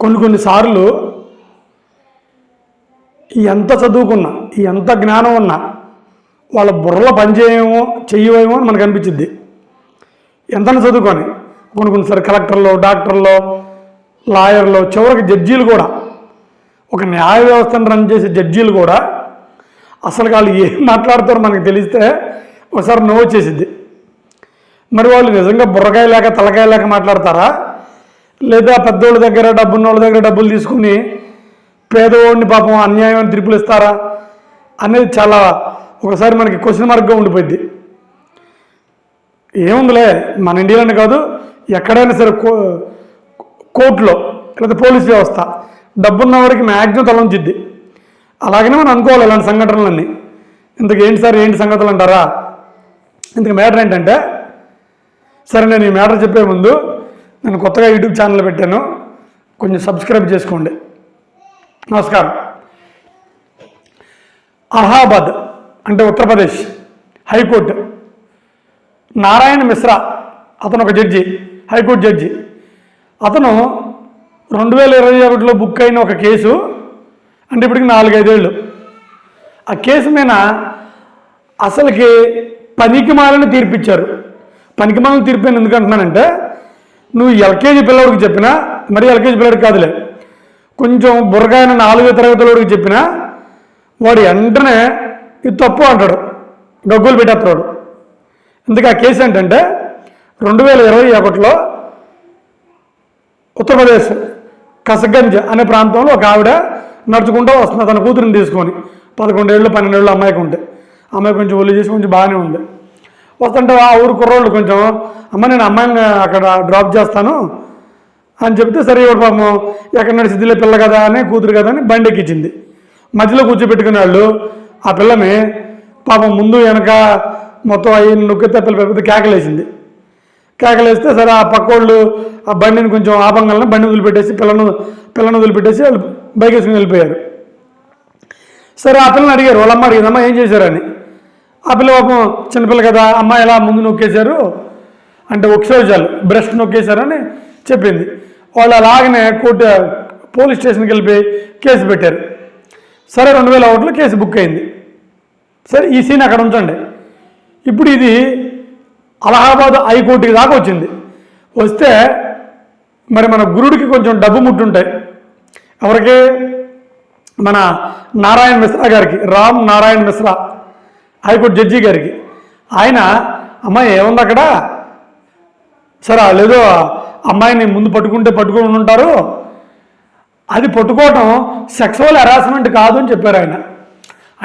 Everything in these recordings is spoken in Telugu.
కొన్నిసార్లు ఎంత చదువుకున్నా ఎంత జ్ఞానం ఉన్నా వాళ్ళ బుర్రలో పనిచేయేమో చెయ్యవేమో అని మనకు అనిపించింది. ఎంత చదువుకొని కొన్నిసారి కలెక్టర్లో, డాక్టర్లో, లాయర్లో, చివరికి జడ్జీలు కూడా, ఒక న్యాయ వ్యవస్థను రన్ చేసే జడ్జీలు కూడా అసలు వాళ్ళు ఏం మాట్లాడతారో మనకు తెలిస్తే ఒకసారి నవ్వు వచ్చేసిద్ది. మరి వాళ్ళు నిజంగా బుర్రకాయ లేక తలకాయ లేక మాట్లాడతారా, లేదా పెద్దోళ్ళ దగ్గర డబ్బున్నోళ్ళ దగ్గర డబ్బులు తీసుకుని పేదవాడిని పాపం అన్యాయం తీర్పులు ఇస్తారా అనేది చాలా ఒకసారి మనకి క్వశ్చన్ మార్క్గా ఉండిపోయింది. ఏముందిలే, మన ఇండియాలోనే కాదు ఎక్కడైనా సరే కోర్టులో లేదా పోలీస్ వ్యవస్థ డబ్బున్న వారికి మ్యాక్సిమం తలంచిద్ది. అలాగనే మనం అనుకోవాలి ఇలాంటి సంఘటనలన్నీ. ఇంతకు ఏంటి సార్ ఏంటి సంగతులు అంటారా? ఇంతకు మ్యాటర్ ఏంటంటే, సరే నేను ఈ మ్యాటర్ చెప్పే ముందు నేను కొత్తగా యూట్యూబ్ ఛానల్ పెట్టాను, కొంచెం సబ్స్క్రైబ్ చేసుకోండి. నమస్కారం. అలహాబాద్ అంటే ఉత్తరప్రదేశ్ హైకోర్టు నారాయణ మిశ్రా అతను ఒక జడ్జి, హైకోర్టు జడ్జి. అతను 2021లో బుక్ అయిన ఒక కేసు, అంటే ఇప్పటికి 4-5 ఏళ్ళు. ఆ కేసు మీద అసలుకి పనికిమాలని తీర్పిచ్చారు. పనికిమాలని తీర్పు ఎందుకు అంటున్నానంటే, నువ్వు ఎల్కేజీ పిల్లడికి చెప్పినా, మరి ఎల్కేజీ పిల్లడికి కాదులే, కొంచెం బుర్రకాయన 4వ తరగతిలోడికి చెప్పినా వాడు వెంటనే ఇది తప్పు అంటాడు, గగ్గులు పెట్టేస్తాడు. అందుకే ఆ కేసు ఏంటంటే 2021లో ఉత్తరప్రదేశ్ కసగంజ్ అనే ప్రాంతంలో ఒక ఆవిడ నడుచుకుంటూ వస్తుంది తన కూతురిని తీసుకొని. 11 ఏళ్ళు 12 ఏళ్ళు అమ్మాయికి ఉంటే, అమ్మాయి కొంచెం ఒళ్ళు చేసి కొంచెం బాగానే ఉంది. వస్తుంటే ఆ ఊరు కుర్రోళ్ళు కొంచెం, అమ్మ నేను అమ్మాయిని అక్కడ డ్రాప్ చేస్తాను అని చెప్తే, సరే ఇవాడు పాపం ఎక్కడ నడిచిద్దిలే పిల్ల కదా అని, కూతురు కదా అని బండి ఎక్కించింది. మధ్యలో కూర్చోబెట్టుకునే వాళ్ళు ఆ పిల్లని పాపం ముందు వెనక మొత్తం అయ్యి నొక్కితే పిల్ల కేకలేసింది. కేకలేస్తే సరే ఆ పక్కోళ్ళు ఆ బండిని కొంచెం ఆపంగాలని బండిని వదిలిపెట్టేసి పిల్లను వదిలిపెట్టేసి వాళ్ళు బైక్ వేసుకుని వెళ్ళిపోయారు. సరే ఆ పిల్లని అడిగారు, వాళ్ళమ్మ అడిగిందమ్మా ఏం చేశారని. ఆ పిల్ల పాపం చిన్నపిల్ల కదా, అమ్మ ఎలా ముందు నొక్కేశారు అంటే ఒక్సోజాలు బ్రెస్ట్ నొక్కేశారని చెప్పింది. వాళ్ళు అలాగనే పోలీస్ స్టేషన్కి వెళ్ళిపోయి కేసు పెట్టారు. సరే 2001లో కేసు బుక్ అయింది. సరే ఈ సీన్ అక్కడ ఉంచండి. ఇప్పుడు ఇది అలహాబాద్ హైకోర్టుకి దాకా వచ్చింది. వస్తే మరి మన గురుడికి కొంచెం డబ్బు ముట్టుంటాయి. ఎవరికి? మన నారాయణ మిశ్రా గారికి, రామ్ నారాయణ మిశ్రా హైకోర్టు జడ్జి గారికి. ఆయన అమ్మాయి ఏముంది అక్కడ, సరే లేదో అమ్మాయిని ముందు పట్టుకొని ఉంటారు, అది పట్టుకోవటం సెక్సువల్ హెరాస్మెంట్ కాదు అని చెప్పారు ఆయన.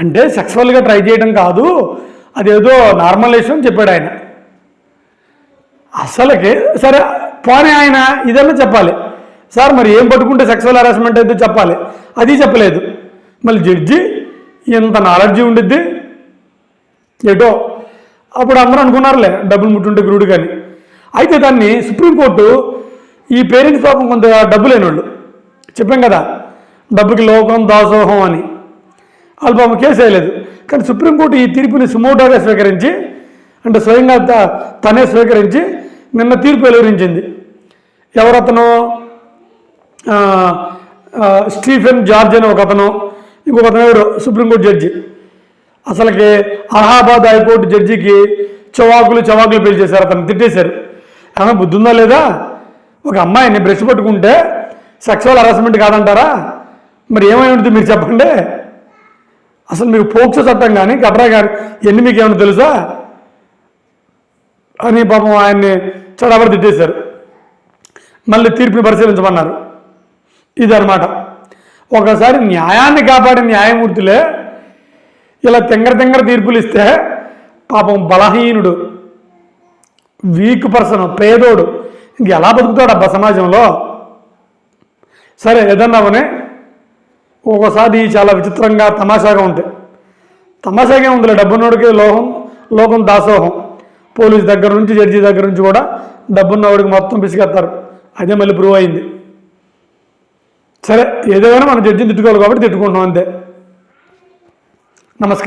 అంటే సెక్సువల్గా ట్రై చేయడం కాదు, అదేదో నార్మల్ ఇష్యూ అని చెప్పాడు ఆయన. అసలుకి సరే పోనీ ఆయన ఇదన్నా చెప్పాలి, సార్ మరి ఏం పట్టుకుంటే సెక్సువల్ హెరాస్మెంట్ అయితే చెప్పాలి, అది చెప్పలేదు. మళ్ళీ జడ్జి ఎంత నాలెడ్జీ ఉండిద్ది ఏటో. అప్పుడు అందరూ అనుకున్నారులే డబ్బులు ముట్టుంటే గురుడు కానీ. అయితే దాన్ని సుప్రీంకోర్టు, ఈ పేరెంట్స్ పాపం కొంత డబ్బు లేని వాళ్ళు, చెప్పాం కదా డబ్బుకి లోకం దాసోహం అని, వాళ్ళు పాపం కేసు వేయలేదు. కానీ సుప్రీంకోర్టు ఈ తీర్పుని సుమోటోగా స్వీకరించి, అంటే స్వయంగా తనే స్వీకరించి నిన్న తీర్పు వెలువరించింది. ఎవరతను? స్టీఫెన్ జార్జ్ అని ఒక అతను, ఇంకొక అతను ఎవరు సుప్రీంకోర్టు జడ్జి. అసలుకి అలహాబాద్ హైకోర్టు జడ్జికి చవాకులు పేల్చేశారు, అతను తిట్టేశారు. ఏమైనా బుద్ధి ఉందా లేదా? ఒక అమ్మాయిని బ్రష్ పట్టుకుంటే సెక్సువల్ హరాస్మెంట్ కాదంటారా? మరి ఏమై ఉంటుంది మీరు చెప్పండి. అసలు మీకు పోక్సో చట్టం కానీ గట్రా కానీ ఎన్ని మీకు ఏమైనా తెలుసా అని పాపం ఆయన్ని చడబడి తిట్టేశారు. మళ్ళీ తీర్పుని పరిశీలించమన్నారు. ఇదన్నమాట. ఒకసారి న్యాయాన్ని కాపాడే న్యాయమూర్తులే ఇలా తెంగర తీర్పులు ఇస్తే పాపం బలహీనుడు, వీక్ పర్సన్, పేదోడు ఇంక ఎలా బతుకుతాడు అబ్బా సమాజంలో? సరే ఏదన్నామని ఒక్కోసారి చాలా విచిత్రంగా తమాషాగా ఉంటాయి. తమాషాగా ఉందిలే, డబ్బున్నోడికి లోకం దాసోహం. పోలీస్ దగ్గర నుంచి జడ్జి దగ్గర నుంచి కూడా డబ్బున్నవాడికి మొత్తం పిసిగేస్తారు. అదే మళ్ళీ ప్రూవ్ అయింది. సరే ఏదేమైనా మనం జడ్జిని తిట్టుకోవాలి కాబట్టి తిట్టుకుంటున్నాం అంతే. నమస్కారం.